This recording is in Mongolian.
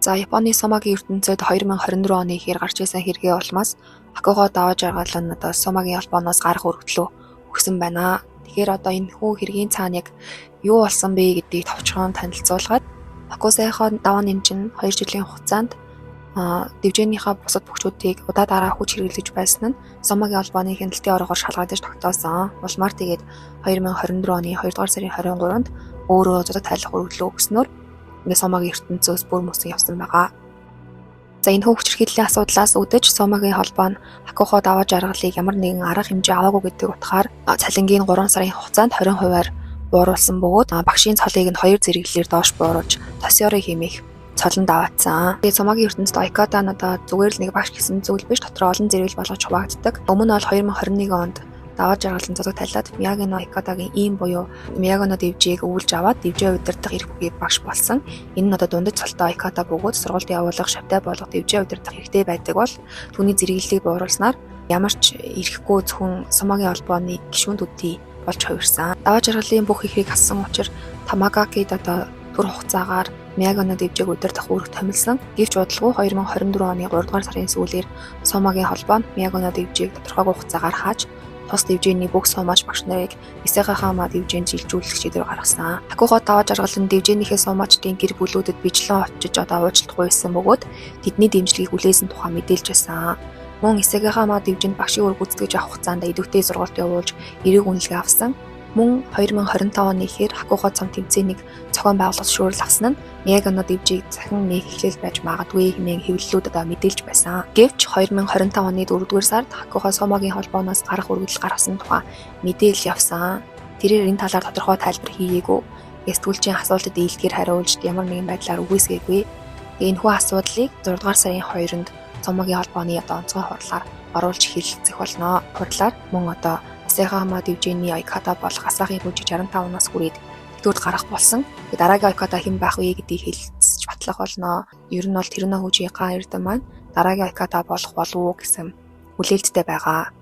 За Японы Сомагийн ертөнцид 2024 оны ихээр гарч ирсэн хэрэгээ улмаас Хакуго даваа жаргал нь одоо Сомагийн холбооноос гарах өргөдлөө өгсөн байна. Тэгэхээр одоо энэ хүү хэргийн цаана яг юу болсон бэ гэдгийг товчхон танилцуулгаад Хакусайхоо даваа нэмжин 2 жилийн хугацаанд дэвжээнийхээ бусад бүгчүүдийг удаа дараа хүч хэрэглэж байсан нь Сомагийн холбооны хяналтын оргоор шалгагдаж тогтоосон. Улмаар тэгээд 2024 оны 2 дугаар сарын 23-нд өөрөө зодод тайлах өргөдлөө өгснөөр ингээ Сомагийн ертөнцөөс бүр мөсөн явсан байгаа. За энэ хүү хүчирхийллийн асуудлаас үүдэж Сомагийн холбоо нь Хакуго даваа жаргалыг ямар нэгэн арга хэмжээ аваагүй гэдэг утгаар цалингийн 3 сарын хугацаанд 20%-аар бууруулсан бөгөөд багшийн цолыг нь 2 зэрэглэлээр доош бууруулж тосёрой хэмээх цолон даваацсан. Тэгээд Сомагийн ертөнцид Ойкада нь одоо зүгээр л нэг багш гэсэн зүйл биш, дотроо олон зэрэгэл болгож хуваагддаг. Өмнө нь бол 2021 онд даваа жаргалын зодог талаад Миягино Ойкадагийн ийм буюу Миягино дэвжийг өвлж аваад дэвжээ удирдах эрх бүхий багш болсон. Энэ нь одоо дундаж цолтой Ойкада бөгөөд сургуульд явуулах, шавтай болгох дэвжээ удирдах хэрэгтэй байдаг бол түүний зэрэглэлийг бууруулснаар ямар ч ирэхгүй зөвхөн Сомагийн холбооны гишүүнүүдийн болж хувирсан. Даваа жаргалын бүх ихийг хассан учраас Тамагакид одоо түр хугацаагаар Миягино дэвжээг удирдах үүрэг томилсон. Гэвч удалгүй 2024 оны 3 дугаар сарын сүүлээр Сомагийн холбоо нь Миягино дэвжээг тодорхойгүй хугацаагаар хааж тус дэвжээний бүх сомач багш нарыг Исэхахама дэвжээнд шилжүүлэх шийдвэр гаргасан. Хакуго даваа жаргалын дэвжээнийхээ сомачдын гэр бүлүүдэд бичлэн очиж одоо уучлахгүй байсан бөгөөд тэдний дэмжлэгийг хүлээсэн тухай мэдээлж байсан. Мөн Исэхахама дэвжээнд багшийн үүрэг гүйцэтгэж авах хугацаанд идэвхтэй сургалт явуулж эрэг үнэлгээ авсан. Мөн 2025 оны ихээр Хакуго цом тэмцээнийг зохион байгуулах зөвшөөрөл авсан нь Миягино дэвжийг захин нэг эхлэл байж магадгүй хэмээн хэвлэлүүд одоо мэдээлж байсан. Гэвч 2025 оны 4-р сард Хакуго Сомагийн холбооноос гарах өргөдөл гаргасан тухай мэдээлэл явсан. Тэрээр энэ талаар тодорхой тайлбар хийгээгүй. Сэтгүүлчийн асуултад ийдгээр хариулж ямар нэгэн байдлаар үгүйсгээгүй. Энэ хүү асуудлыг 6 дугаар сарын 2-нд Сомагийн холбооны одоо онцгой хурлаар оруулж хэлэлцэх болно. Хурлаар мөн одоо Исэхахама дэвжээний Ойкада болох Асахын хүчийг 65 нас хүрээд төвд гарах болсон. Дараагийн Ойкада хэн байх вэ гэдгийг хэлэлцэж батлах болно. Ер нь бол Тэрнэ хүчийн гаан эрдэм маань дараагийн Ойкада болох болов уу гэсэн хүлээлттэй байгаа.